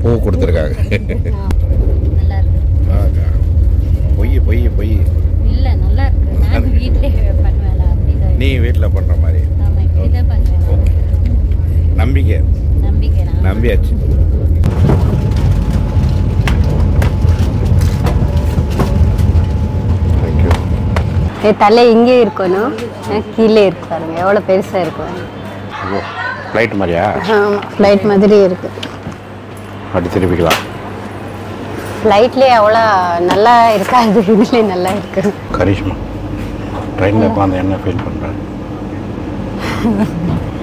பூ கொடுத்துருக்காங்க. நல்லா இருக்கு. பொய் பொய் பொய் இல்லை நல்லா இருக்கு. நான் வீட்டிலே பண்ணுவேன். அப்படிதான் நீ வீட்டில் பண்ணுற மாதிரி. ஆமாம், இப்படி தான் பண்ணுவேன். நம்பிக்கை நம்பிக்கை நம்பியாச்சு. தலை இங்கே இருக்கணும், கீழே இருக்கு பாருங்க எவ்வளோ பெருசாக இருக்கும். ஃப்ளைட் மாதிரியா? ஆமாம், ஃப்ளைட் மாதிரி இருக்கு. அப்படி திருப்பிக்கலாம். ஃப்ளைட்லேயே அவ்வளோ நல்லா இருக்காது, இதுலேயே நல்லா இருக்கு. கரிஷ்மா ட்ரெயினில் உட்காந்து என்ன ஃபீல் பண்ணுறேன்?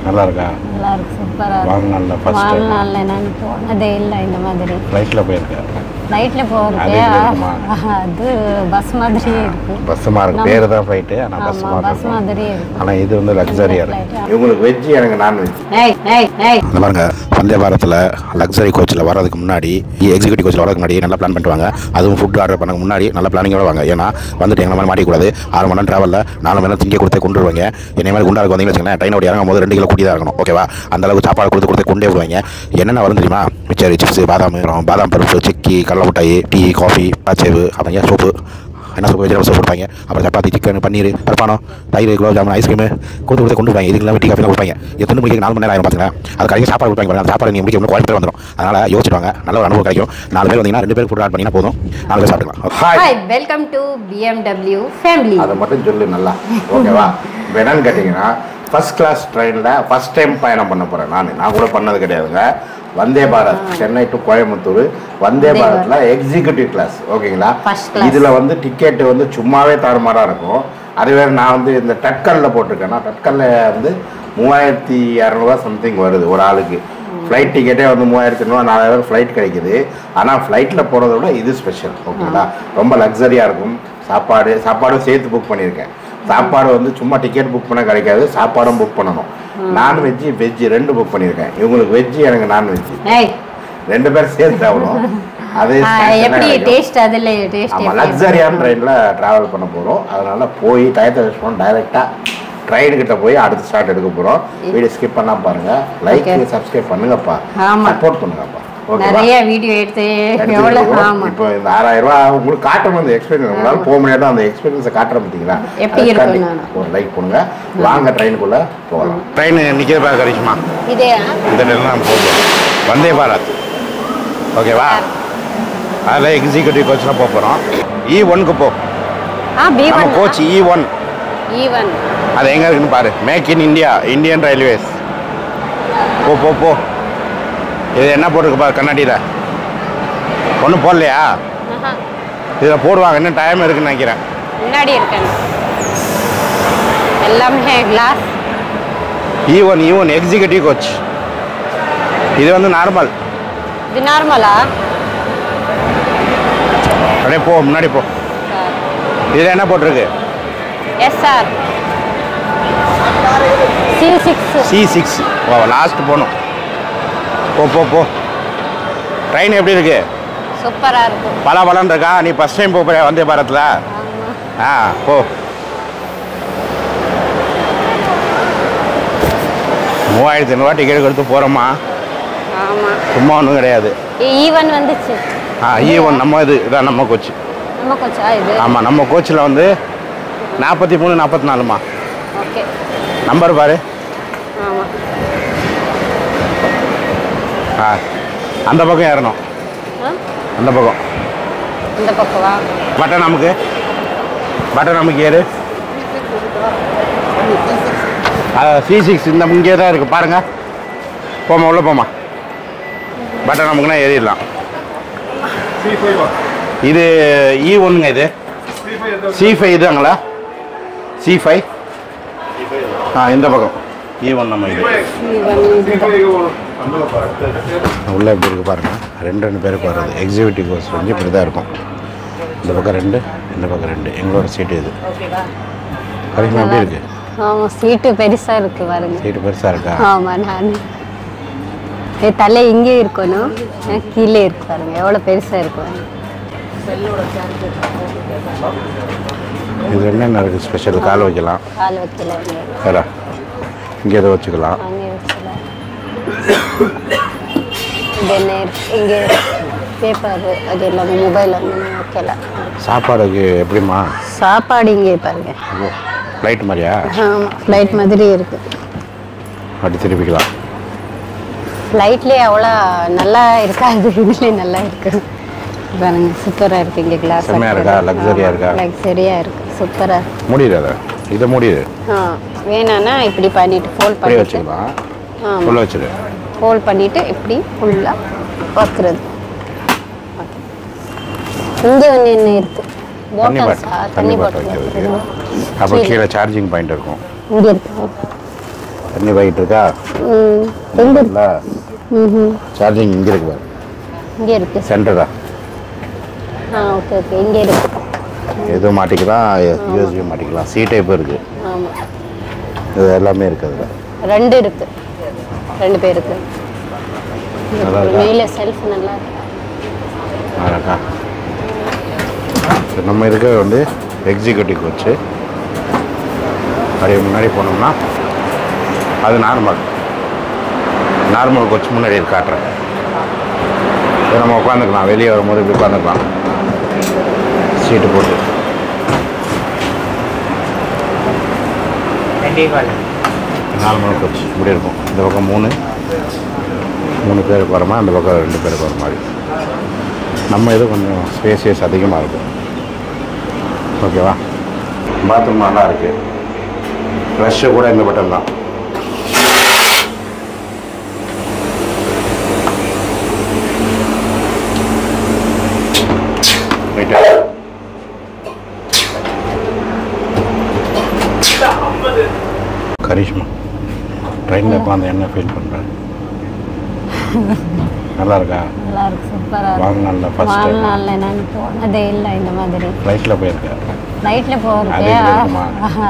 நல்லா இருக்கா? நல்லா இருக்கு, சூப்பராக வாழ்நாளில் ஃபர்ஸ்ட் வாழ்நாளில் நான் போனதே இல்லை இந்த மாதிரி. ஃப்ளைட்டில் போயிருக்கேன். ஃப்ளைட்டில் போகிறதே அது பஸ் மாதிரியே இருக்கு. பஸ் மாதிரி பேர் தான் ஃப்ளைட்டு, ஆனால் பஸ் பஸ் மாதிரியே இருக்கு. ஆனால் இது வந்து லக்ஸரியாக இருக்கு. இவங்களுக்கு வெஜ்ஜு, எனக்கு நான்வெஜ். அந்த பாருங்க, வந்தே பாரத்தில் லக்ஸரி கோச்சில் வரதுக்கு முன்னாடி, எக்ஸிக்யூட்டிவ் கோச்சில் வரதுக்கு முன்னாடி நல்லா பிளான் பண்ணிட்டு அதுவும் ஃபுட் ஆர்டர் பண்ண முன்னாடி நல்ல பிளானிங்கோட வாங்க. ஏன்னா வந்துட்டு எங்களை மாதிரி மாட்டிக்கூடாது. 6 மணி நேரம் ட்ராவலில் 4 மணி நேரம் திங்க கொடுத்து கொண்டு வருவாங்க. என்னை மாதிரி குண்டாருக்கு வந்தீங்கன்னு வச்சுக்கோங்களேன், ட்ரெயினோட இறங்கும் போது 2 கிலோ கூட்டி தான் இருக்கணும். ஓகேவா? அந்த அளவுக்கு சாப்பாடு கொடுத்து கொண்டே விடுவாங்க. என்னென்ன வரும் தெரியுமா? மிச்சரி, சிப்ஸ், பாதாம் பருப்பு, சிக்கி, கடலை மிட்டாய், டீ, காஃபி, பச்சேவு, அப்புறம் சோப்பு, என்ன சோப்பு, வெஜிடபிள் சோப்பு கொடுப்பாங்க. அப்புறம் சப்பாத்தி, சிக்கன், பன்னீர், பருப்பானம், தயிர், குலோப் ஜாமுன், ஐஸ்கிரீம் கொடுத்து கொண்டு போவாங்க. இதுக்கெல்லாம் டீ, காஃபி கொடுப்பாங்க. இது தின்னு முடிக்க 4 மணி நேரம் ஆகும். பார்த்தீங்கன்னா அது கடையில் சாப்பாடு கொடுப்பாங்க. அந்த சாப்பாடு நீங்கள் முடிக்க குவாலிட்டி வந்துடும். அதனால் யோசிச்சுவாங்க, நல்ல ஒரு அனுபவம் கிடைக்கும். 4 பேர் வந்தீங்கன்னா 2 பேர் ஃபுட் ஆட் பண்ணிங்கன்னா போதும், 4 பேர் சாப்பிட்டுக்கலாம். Hi, welcome to BMW family. அதை மட்டும் சொல்லு நல்லா, ஓகேவா? இப்போ என்னன்னு கேட்டிங்கன்னா, ஃபர்ஸ்ட் கிளாஸ் ட்ரெயினில் ஃபஸ்ட் டைம் பயணம் பண்ண போகிறேன். நான் கூட பண்ணது கிடையாதுங்க. வந்தே பாரத், சென்னை டு கோயம்புத்தூர் வந்தே பாரத்தில் எக்ஸிக்யூட்டிவ் கிளாஸ். ஓகேங்களா? இதில் வந்து டிக்கெட்டு வந்து சும்மாவே தாறுமாறாக இருக்கும். அதுவே நான் வந்து இந்த டட்கல்ல போட்டிருக்கேன்னா, டட்கல்ல வந்து 3200 சம்திங் வருது ஒரு ஆளுக்கு. ஃப்ளைட் டிக்கெட்டே வந்து 3200 4000 ஃப்ளைட் கிடைக்குது. ஆனால் ஃப்ளைட்டில் போகிறத விட இது ஸ்பெஷல். ஓகேங்களா? ரொம்ப லக்ஸரியாக இருக்கும். சாப்பாடும் சேர்த்து புக் பண்ணியிருக்கேன். சாப்பாடு வந்து சும்மா டிக்கெட் புக் பண்ண கிடைக்காது, சாப்பாடும் புக் பண்ணணும். நான்வெஜ்ஜு வெஜ்ஜு 2 புக் பண்ணியிருக்கேன். இவங்களுக்கு வெஜ்ஜு, எனக்கு நான்வெஜ்ஜு, 2 பேர் சேர்த்து ஆகணும். அது லக்ஸரியான ட்ரெயினில் ட்ராவல் பண்ண போகிறோம். அதனால் போய் டயத்தை வேஸ்ட் பண்ணோம். டைரெக்டாக ட்ரெயின்கிட்ட போய் அடுத்த ஸ்டார்ட் எடுக்க போகிறோம். வீடியோ ஸ்கிப் பண்ணால் பாருங்கள். லைக் சப்ஸ்கிரைப் பண்ணுங்கப்பா, சப்போர்ட் பண்ணுங்கப்பா. நிறைய வீடியோ எடுத்து இப்போ இந்த 6000 ரூபா உங்களுக்கு காட்டணும். அந்த எக்ஸ்பீரியன்ஸ் உங்களால் போக முடியாது. அந்த எக்ஸ்பீரியன்ஸை காட்டுற பார்த்தீங்களா? ஒரு லைக் பண்ணுங்க. வாங்க ட்ரெயினுக்குள்ள போகலாம். ட்ரெயின் நிற்கிற பாரு கரிஷ்மா, இந்த நேரம் போகும் வந்தே பாரத். ஓகேவா? அதில் எக்ஸிக்யூட்டிவ் கோச்சில் போக போகிறோம். E1க்கு போ. நம்ம கோச் E1 அது எங்கே இருக்குன்னு பாரு. Make in India, Indian railways. போ போ போ. இது என்ன போட்டிருக்கு பாரு கண்ணாடியில். ஒன்றும் போடலையா? இதில் போடுவாங்க. இன்னும் டைம் இருக்குன்னு நினைக்கிறேன். முன்னாடி இருக்கேன் எல்லாமே கிளாஸ். E1 executive coach. இது வந்து நார்மல். இது நார்மலா? அப்படியே போ, முன்னாடி போ. இதில் என்ன போட்டிருக்கு? SR C6. ஓ, லாஸ்ட் போகணும். போ போ போ. ட்ரெயின் எப்படி இருக்கு? சூப்பராக இருக்கு. பலன்னு இருக்கா? நீ ஃபர்ஸ்ட் டைம் போகிற வந்தே பாரத்தில்? போ. $3500 டிக்கெட் கொடுத்து போகிறோமா? ஆமாம், சும்மா ஒன்றும் கிடையாது. E1 வந்துச்சு. E1 நம்ம இதான் நம்ம கோச்சு. நம்ம கோச்சா இது? ஆமாம், நம்ம கோச்சில் வந்து 43 44மா. ஓகே, நம்பர் பாரு. ஆமாம். அந்த பக்கம் ஏறணும். அந்த பக்கம். இந்த பக்கவா? பட்டன் நமக்கு ஏறு. C6 இந்த இங்கே தான் இருக்குது பாருங்க. போமா, உள்ள போமா. பட்டன் நமக்குன்னா ஏறிடலாம். இது E1ங்க. இது C5 இதுங்களா? C5 இந்த பக்கம் E1 நம்ம இது உள்ள எப்படி இருக்கு பாருங்க. 2 பேருக்கு வர்றது எக்ஸிக்யூட்டிவ் கோர்ஸ் வந்து இப்படி தான் இருக்கும். இந்த பக்கம் 2, இந்த பக்கம் 2. எங்களோட சீட்டு இது. கரெக்டாக எப்படி இருக்கு? ஆமாம், சீட்டு பெருசாக இருக்கு பாருங்க. சீட்டு பெருசாக இருக்கா? ஆமாம். நான் தலை இங்கே இருக்கணும், கீழே இருக்கு பாருங்க எவ்வளோ பெருசாக இருக்கும். இது என்னென்ன இருக்குது ஸ்பெஷல்? கால் வைக்கலாம். இங்கே எதை வச்சுக்கலாம். தென் இங்கே பேப்பர் அது எல்லாமே மொபைல் வந்து வைக்கலாம். சாப்பாடுக்கு எப்படிம்மா? சாப்பாடு இங்கே பாருங்க. ஃப்ளைட் மாதிரியா? ஆமாம், ஃப்ளைட் மாதிரி இருக்கு. அப்படி திருப்பிக்கலாம். ஃப்ளைட்லேயே அவ்வளோ நல்லா இருக்காது, இதுலேயே நல்லா இருக்கு பாருங்க. சூப்பராக இருக்கு. இங்கே கிளாஸ் செம்மையாக இருக்கா? லக்ஸரியாக இருக்கா? லக்ஸரியாக இருக்கு, சூப்பராக. முடியுது அதை, இதை முடியுது. வேணான்னா இப்படி பண்ணிட்டு ஃபோல்ட் பண்ணி வச்சுக்கலாம். ஃபுல்லாக வச்சுரு. ஃபோல்ட் பண்ணிட்டு இப்படி ஃபுல்லாக வைக்கிறது. இங்கே ஒன்று என்ன இருக்கு? தண்ணி பாட்டில் வைக்கிறது. அப்புறம் கீழே சார்ஜிங் பாயிண்ட் இருக்கும். இங்கே இருக்கு. தண்ணி பாயிண்ட் இருக்கா? எங்கே இல்லை, சார்ஜிங் இங்கே இருக்கு பாரு. இங்கே இருக்கு சென்டரா? ஓகே ஓகே, இங்கே இருக்கு. எதுவும் மாட்டிக்கலாம், யூஎஸ்பி மாட்டிக்கலாம். சி டைப் இருக்குது. ஆமாம், இது எல்லாமே இருக்குது அதில். 2 இருக்கு, 2 பேருக்கு. மேலே செல்ஃப் நல்லா இருக்கா? நம்ம இருக்கிறது வந்து எக்ஸிக்யூட்டிவ் கோச்சு. அப்படியே முன்னாடி போனோம்னா அது நார்மல் கோச் முன்னாடி காட்டுறேன். இதை நம்ம உட்காந்துக்கலாம். வெளியே வரும்போது இப்படி உட்காந்துக்கலாம், சீட்டு போட்டு. நார்மல் கோச் இப்படி இருக்கும். இந்த பக்கம் 3 பேருக்கு வரமா, அந்த பக்கம் 2 பேருக்கு வர மாதிரி. நம்ம இது கொஞ்சம் ஸ்பேசியஸ் அதிகமாக இருக்கும். ஓகேவா? பாத்ரூம் நல்லா இருக்குது. ஃப்ரெஷ்ஷு கூட இந்த பட்டன் தான். கரிஷ்மா, ட்ரெயினில் உட்காந்து என்ன ஃபீல் பண்ணுறேன்? நல்லா இருக்கா? நல்லா இருக்கு, சூப்பராக. வாழ்நாளில் ஃபர்ஸ்ட் வாழ்நாளில் நான் போனதே இல்லை இந்த மாதிரி. ஃப்ளைட்டில் போயிருக்கேன். ஃப்ளைட்டில் போகிறது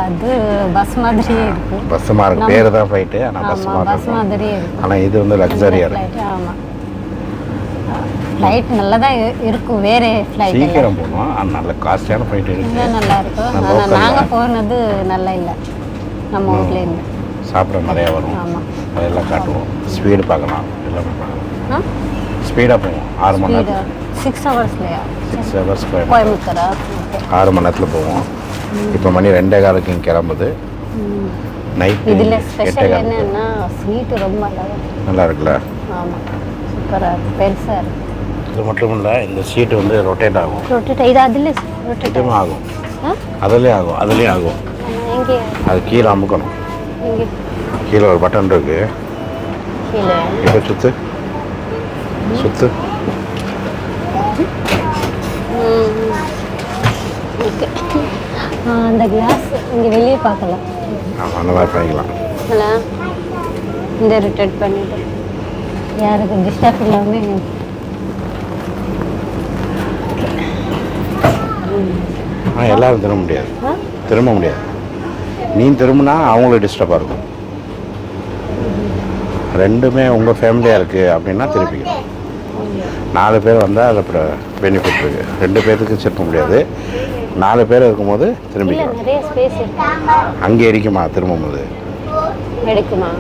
அது பஸ் மாதிரியே இருக்கு. பஸ் மாதிரி பேர் தான் ஃப்ளைட்டு, ஆனால் பஸ் மாதிரியே இருக்கு. ஆனால் இது வந்து லக்ஸரியாக இருக்கு. ஆமாம், ஃப்ளைட் நல்லா தான் இருக்கும். வேறு ஃப்ளைட் சீக்கிரம் போகணும், ஆனால் நல்ல காஸ்ட்லியான ஃப்ளைட் இருக்குது. நல்லா இருக்கும். ஆனால் நாங்கள் போனது நல்லா இல்லை. நம்ம ஊர்லேருந்து சாப்பிட நிறையா வரும். ஆமாம், அதெல்லாம் காட்டுவோம். ஸ்பீடு பார்க்கலாம், எல்லாமே பார்க்கலாம். ஸ்பீடாக போவோம். 6 மணி நேரம், 6 ஹவர்ஸ்லையா? 6 ஹவர்ஸ் கோயம்புத்தூரா? 6 மணி நேரத்தில் போவோம். இப்போ மணி 2:15 இங்கே கிளம்புது. நைட்டு இதில் ஸ்பெஷல் என்னன்னா ஸ்வீட்டு ரொம்ப நல்லா இருக்குல்ல? ஆமாம், சூப்பராக இருக்குது, பெருசாக இருக்குது. இது மட்டும் இல்லை, இந்த சீட்டு வந்து ரொட்டேட் ஆகும். இது அதில் ரொட்டேட் ஆகும். அதுலேயும் ஆகும். எங்கே? அது கீழே அமுக்கணும். கீழே ஒரு பட்டன் இருக்கு. கீழே இப்போ சுத்து. ஓகே. அந்த கிளாஸ் இங்கே வெளியே பார்க்கலாம். ஆமாம், அந்த மாதிரி பண்ணிக்கலாம். இல்லை, இந்த ரொட்டேட் பண்ணிட்டு யாருக்கு டிஸ்டர்ப் இல்லாமல். எல்லாரும் திரும்ப முடியாது. நீ திரும்பினா அவங்களுக்கு டிஸ்டர்பாக இருக்கும். ரெண்டுமே உங்கள் ஃபேமிலியாக இருக்குது அப்படின்னா திருப்பிக்கலாம். 4 பேர் வந்தால் அது அப்புறம் பெனிஃபிட் இருக்குது. 2 பேருக்கு திருப்ப முடியாது. 4 பேர் இருக்கும்போது திரும்பிக்கலாம். நிறைய ஸ்பேஸ் இருக்கு. அங்கே இருக்குமா திரும்பும்போது? எடுக்குமா?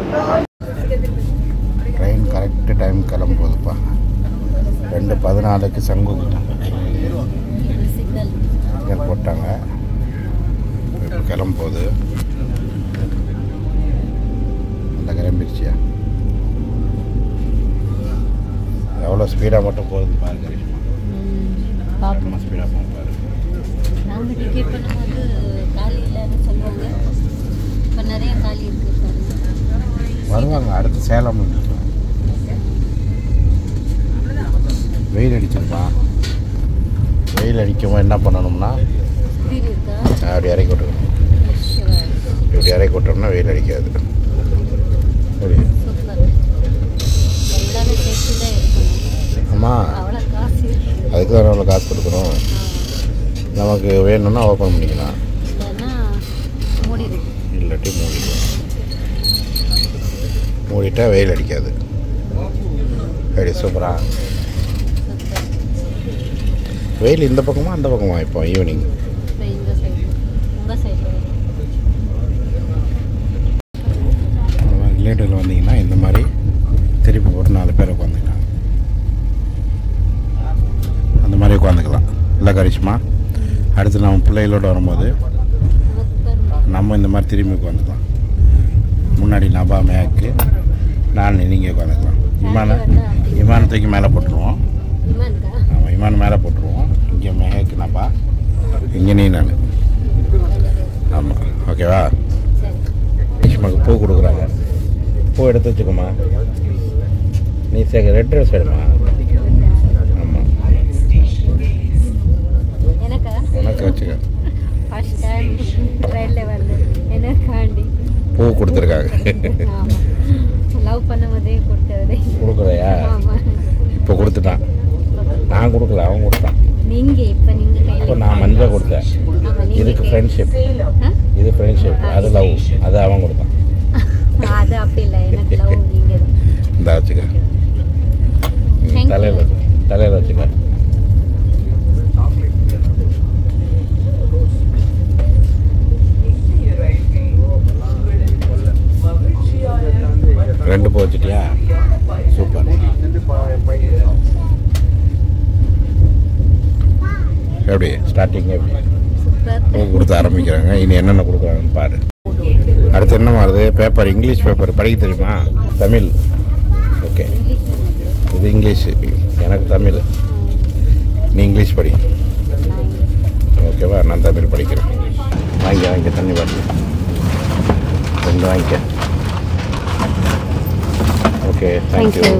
ட்ரெயின் கரெக்டு டைம் கிளம்ப போகுதுப்பா. 2:14 சங்குகிட்ட போட்டாங்க. இப்போ கிளம்ப போகுது. அந்த கிளம்பிடுச்சியா? எவ்வளோ ஸ்பீடாக மட்டும் போகுது பாரு கரிஷ்மா. ஸ்பீடாக போகும் பாரு. நாங்கள் டிக்கெட் பண்ணும்போது காலி இல்லைன்னு சொல்லுவாங்க. இப்போ நிறைய காலி இருக்குது. வருவாங்க. அடுத்து சேலம் வெயில் அடிச்சிருப்பா. வெயில் அடிக்கும்போது என்ன பண்ணணும்னா அப்படி இறக்கி விட்டுருக்கணும். இப்படி இறக்கி விட்டோம்னா வெயில் அடிக்காது. ஆமாம், அதுக்கு தான் எவ்வளோ காசு கொடுக்கணும். நமக்கு வேணும்னா ஓப்பன் பண்ணிக்கலாம், இல்லாட்டி மூடிக்கலாம். மூடிட்டா வெயில் அடிக்காது. அப்படி சூப்பரா. வெயில் இந்த பக்கமா அந்த பக்கமா? இப்போ ஈவினிங் ரிலேட்டிவில் வந்தீங்கன்னா இந்த மாதிரி திருப்பி போட்டு 4 பேர் உட்காந்துக்கலாம். இல்லை கரிஷ்மா. அடுத்து நம்ம பிள்ளைகளோடு வரும்போது நம்ம இந்த மாதிரி திரும்பி உட்காந்துக்கலாம். முன்னாடி நபா மேக்கு, நான் நீங்கள் உட்காந்துக்கலாம். விமானத்துக்கு மேலே போட்டுருவோம். ஆமாம், விமானம் மேலே போட்டுருவோம். இங்கே மேக்கு நபா, இங்கே நீ நான். ஆமாம், ஓகேவா? கரிஷ்மாவுக்கு பூ கொடுக்குறாங்க. பூ எடுத்து வச்சுக்கோமா. நீ ரெட் ட்ரெஸ் எடுமா. ஆமாம், எனக்கு வச்சுக்க. பூ கொடுத்துருக்காங்க. கொடுக்குறையா? இப்போ கொடுத்துட்டான். நான் கொடுக்கல, அவன் கொடுத்தான். இப்போ நான் மஞ்சள் கொடுத்தேன். இதுக்கு ஃப்ரெண்ட்ஷிப், இது ஃப்ரெண்ட்ஷிப், அது லவ், அது அவன் கொடுத்தான். இந்த வச்சுக்க, தலையில் வச்சுக்க. ரெண்டு பூ வச்சுட்டியா? சூப்பர். எப்படி ஸ்டார்டிங் எப்படி பூ கொடுத்து ஆரம்பிக்கிறாங்க. இனி என்னென்ன கொடுக்குறாங்கன்னு பாரு. அடுத்து என்ன வருது? Paper, English paper. படிக்க தெரியுமா? தமிழ். ஓகே, இது இங்கிலீஷு, எனக்கு தமிழ். நீ இங்கிலீஷ் படி, ஓகேவா? நான் தமிழ் படிக்கிறேன். வாங்கிக்க தண்ணி பாட்டில் ரெண்டு வாங்கிக்க. Okay, thank you.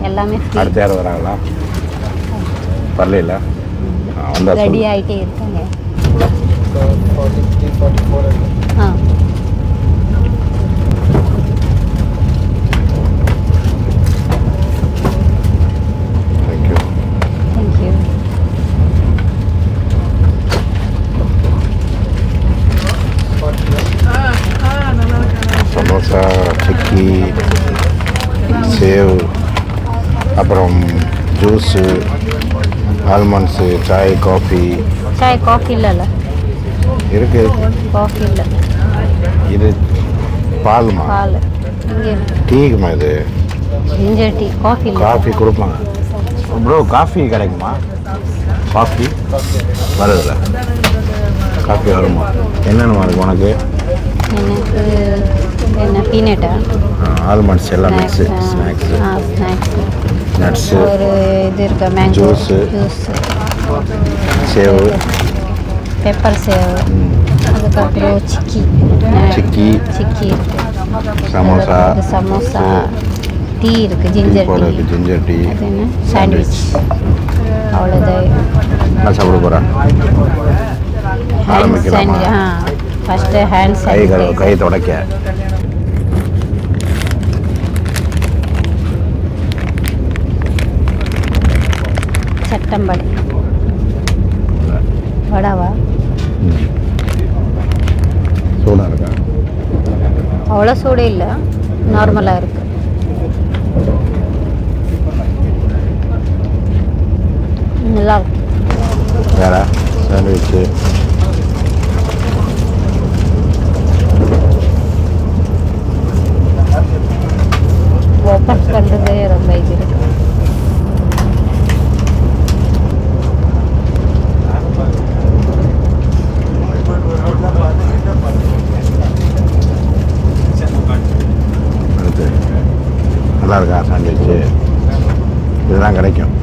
எல்லாமே அடுத்த யாரும் வராங்களா? வரல. ரெடி ஆகிட்டே இருக்காங்க. சமோசா, சிக்கி, சேவ், அப்புறம் ஜூஸு, ஆல்மண்ட்ஸு, சாய், காஃபி. இல்லைல்ல, இருக்கு. காஃபி இல்லை, இது பால்மா. பால். டீக்குமா? இது ஜிஞ்சர் டீ. காஃபி கொடுப்பாங்க ப்ரோ. காஃபி கிடைக்குமா? காஃபி வருதுல்ல, காஃபி வருமா? என்னென்ன இருக்கு உனக்கு? எனக்கு என்ன பீனட்டா, ஆல்மண்ட்ஸ் எல்லாம் மிக்ஸு, ஸ்நாக்ஸு, நட்ஸு, ஒரு இது இருக்கு, மேங்கோ ஜூஸு, சேவு, பெப்பர் சேவ், அதுக்கப்புறம் சிக்கி இருக்கு, சமோசா, டீ இருக்கு, ஜிஞ்சர் டீ, அது என்ன சாண்ட்விச். அவ்வளோதான். என்ன சாப்பிட போகிறேன்? ஆரம்பிக்கலாமா? ஃபஸ்ட்டு ஹேண்ட் கை தொடக்க. சட்டம்படி வடாவா? சூடாக இருக்கா? அவ்வளோ சூடு இல்லை, நார்மலாக இருக்கு. நல்லா இருக்கு. வேற சாண்ட்விச்சு, ஓப்பன் பண்ணுறதே ரொம்ப இது இருக்கு. நல்லா இருக்கா சாண்ட்விச்சு? இதுதான் கிடைக்கும்.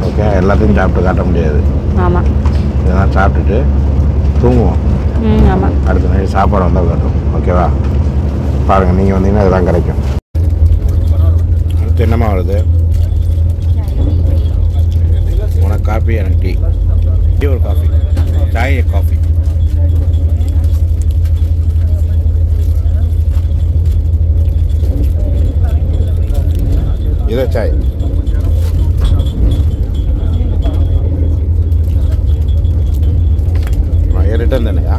ஓகே, எல்லாத்தையும் சாப்பிட்டு காட்ட முடியாது. ஆமாம், இதெல்லாம் சாப்பிட்டுட்டு தூங்குவோம். ஆமாம், அடுத்த நாள் சாப்பாடு வந்தால் காட்டும். ஓகேவா? பாருங்கள், நீங்கள் வந்தீங்கன்னா இதெல்லாம் கிடைக்கும். அடுத்து என்னமா வருது? உனக்கு காஃபி, எனக்கு டீ. ஒரு காஃபி, சாய், காஃபி. இதை சாய். ரிட்டர்ன் தானேயா?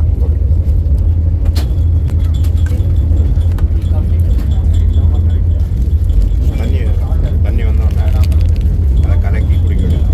தண்ணி வந்தோடனே அதை கலக்கி குடிக்கணும்.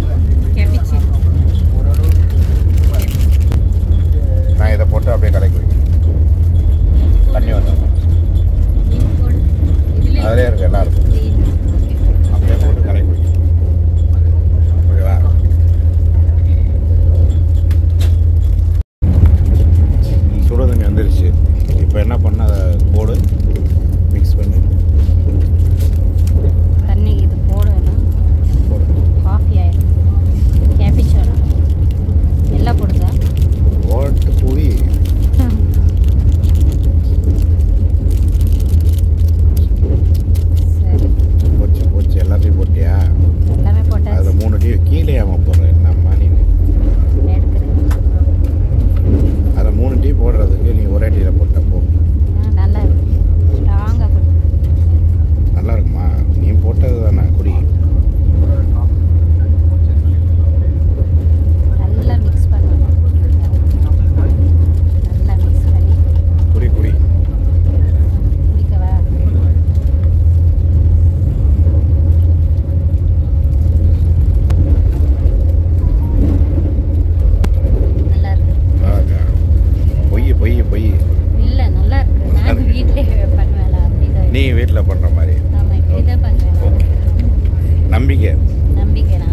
நம்பிக்கை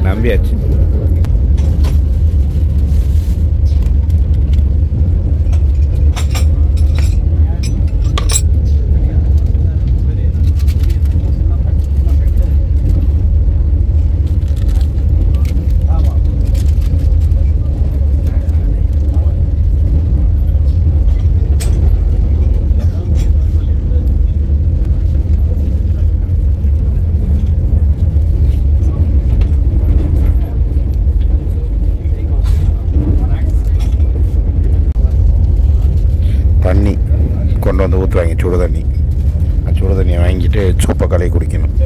நம்பியாச்சு. தண்ணி கொண்டு வந்து ஊற்றுவாங்க, சுடு தண்ணி. சுடு தண்ணியை வாங்கிட்டு சூப்பை கலை குடிக்கணும்.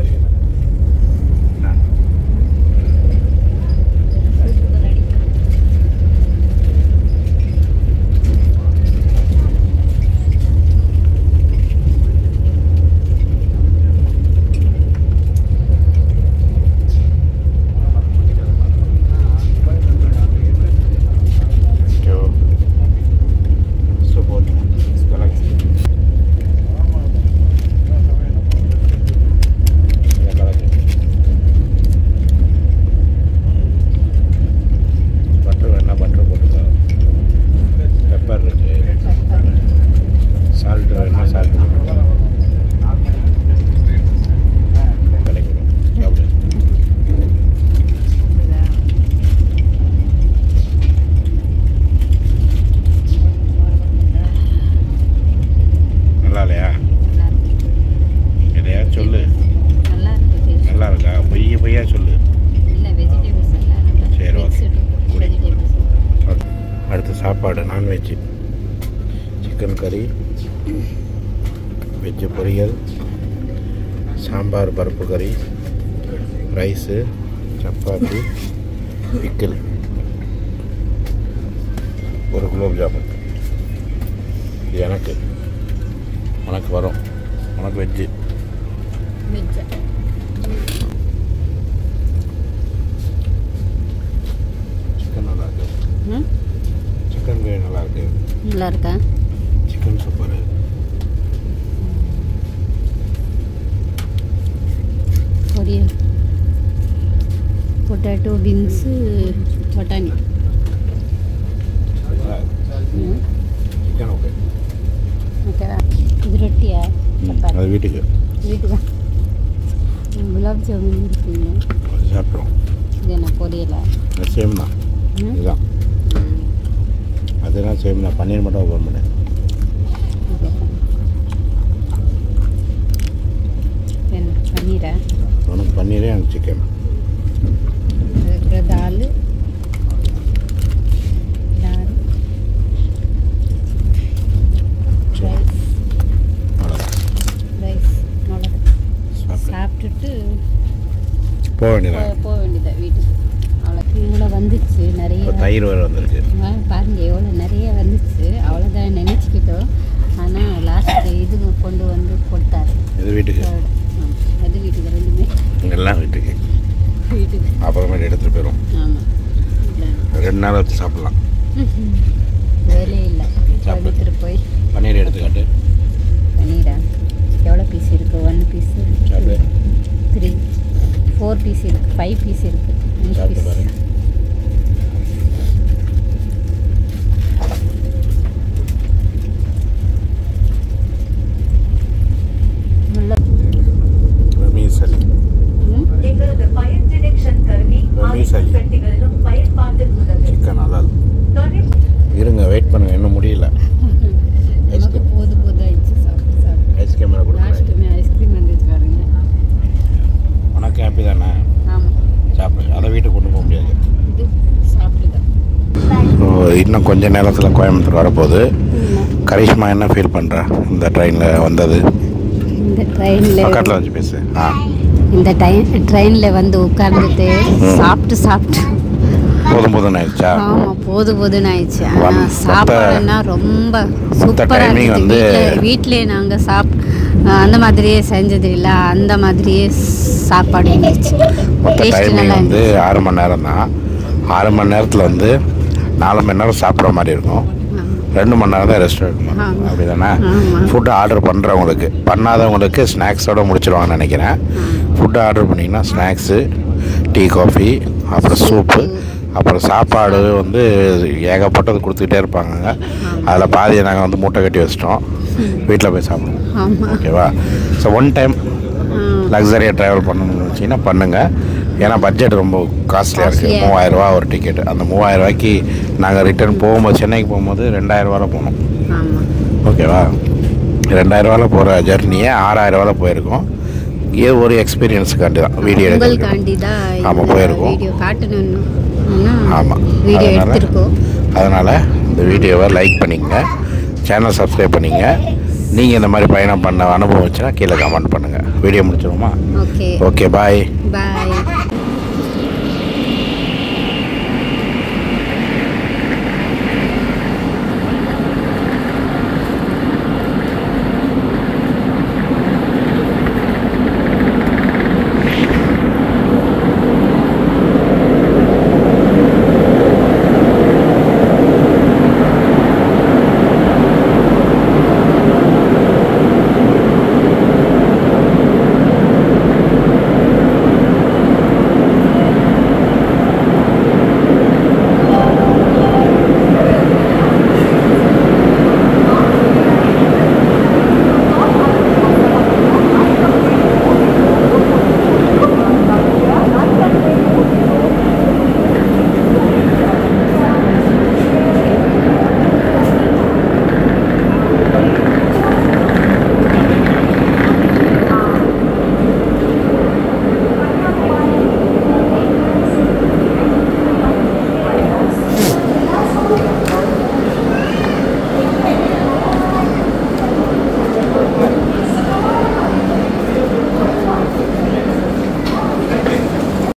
அடுத்து சாப்பாடு நான்வெஜ், சிக்கன் கறி, வெஜ்ஜு பொரியல், சாம்பார் பருப்பு கறி, ரைஸு, சப்பாத்தி, பிக்கிள், ஒரு குலோப் ஜாமுன். இது எனக்கு உனக்கு வரும், உனக்கு வெஜ்ஜு. சிக்கன் நல்லா இருக்கு, சிக்கன் கிரேவி நல்லா இருக்கு. நல்லா இருக்கா? Chicken super. பொரியல், பொட்டேட்டோ, பீன்ஸு, பட்டாணி. Chicken okay. ஓகேவா? இது ரொட்டியா? அது வீட்டுக்கு வீட்டுக்கா? குலாப் ஜாமுன் இருக்குங்க, அது சாப்பிட்றோம். இது என்ன பொரியலா? சேம் தான், இதுதான். அதெல்லாம் சேம் தான், பன்னீர் மட்டும் ஓப்பன் பண்ணேன். என்ன பன்னீரா? உனக்கு பன்னீரே, எனக்கு சிக்கன். அதுக்கப்புறம் தால், ரைஸ், அவ்வளோதான். சாப்பிட்டுட்டு போக வேண்டியதான், வீட்டுக்கு. அவ்வளோ இவ்வளோ வந்துச்சு, நிறைய தயிர் வேறு வந்திருக்கு. பாருங்க எவ்வளோ நிறைய வந்துச்சு. அவ்வளோதான் நினச்சிக்கிட்டோம். ஆனால் லாஸ்ட் இது கொண்டு வந்து கொடுத்தாரு. இது வீட்டுக்கு, அது வீட்டுக்கு, ரெண்டுமே எல்லாம் வீட்டுக்கு. அப்புறமேட்டு எடுத்துகிட்டு போயிடும். ஆமாம், 2 நாள் வச்சு சாப்பிட்லாம். வேலையே இல்லை. எடுத்துகிட்டு போய் பன்னீர் எடுத்துக்காட்டு. பன்னீரா? எவ்வளோ பீஸ் இருக்குது? 1 பீஸு, 3, 4 பீஸ் இருக்குது, 5 பீஸ் இருக்குது, 5 பீஸ். சிக்கன் நல்லா இருங்க, வெயிட் பண்ணுங்க, இன்னும் முடியல. போதும் ஆயிடுச்சு. சாப்பிட்டு ஐஸ்கிரீம் லாஸ்ட்டுமே ஐஸ்கிரீம் வந்துச்சு பாருங்க. உனக்கு ஹாப்பி தானே? ஆமாம், சாப்பிடு. அதை வீட்டுக்கு கொண்டு போக முடியாது. இது சாப்பிட்டுதான். இன்னும் கொஞ்ச நேரத்தில் கோயம்புத்தூர் வரப்போகுது. கரிஷ்மா என்ன ஃபீல் பண்ணுற இந்த ட்ரெயினில் வந்தது? இந்த ட்ரெயினில் பக்கத்தில் வச்சு பேசு. இந்த ட்ரெயினில் வந்து உட்கார்ந்துட்டு சாப்பிட்டு போதும் ஆயிடுச்சா? ஆமாம், போதுன்னு ஆயிடுச்சு. ஆனால் சாப்பாடுன்னா ரொம்ப சூப்பராக டைமிங் வந்து வீட்டிலே நாங்கள் அந்த மாதிரியே செஞ்சது இல்லை, அந்த மாதிரியே சாப்பாடு இருந்துச்சு. டைமிங் வந்து 6 மணி நேரம் தான். 6 மணி நேரத்தில் வந்து 4 மணி நேரம் சாப்பிட்ற மாதிரி இருக்கும், 2 மணி நேரம் தான் ரெஸ்ட் எடுக்கணும். அப்படி தானே? ஃபுட்டு ஆர்டர் பண்ணுறவங்களுக்கு, பண்ணாதவங்களுக்கு ஸ்நாக்ஸோடு முடிச்சிடுவாங்கன்னு நினைக்கிறேன். ஃபுட்டு ஆர்டர் பண்ணிங்கன்னா ஸ்நாக்ஸு, டீ காஃபி, அப்புறம் சூப்பு, அப்புறம் சாப்பாடு வந்து ஏகப்பட்டது கொடுத்துக்கிட்டே இருப்பாங்க. அதில் பாதியை நாங்கள் வந்து மூட்டை கட்டி வச்சிட்டோம், வீட்டில் போய் சாப்பிடுவோம். ஓகேவா? ஸோ ஒன் டைம் லக்ஸரியாக ட்ராவல் பண்ணணும்னு வச்சிங்கன்னா பண்ணுங்கள். ஏன்னா பட்ஜெட் ரொம்ப காஸ்ட்லியாக இருக்குது. 3000 ஒரு டிக்கெட். அந்த 3000 நாங்கள் ரிட்டர்ன் போகும்போது, சென்னைக்கு போகும்போது 2000 போனோம். ஓகேவா? 2000 போகிற ஜர்னியை 6000 போயிருக்கோம். இது ஒரு எக்ஸ்பீரியன்ஸுக்காண்டி தான் வீடியோ ஆமாம் போயிருக்கோம். ஆமாம், அதனால் இந்த வீடியோவை லைக் பண்ணிக்கங்க, சேனல் சப்ஸ்கிரைப் பண்ணிங்க. நீங்கள் இந்த மாதிரி பயணம் பண்ண அனுபவம் வச்சுன்னா கீழே கமெண்ட் பண்ணுங்கள். வீடியோ முடிச்சிடுவோமா? ஓகே, பாய்.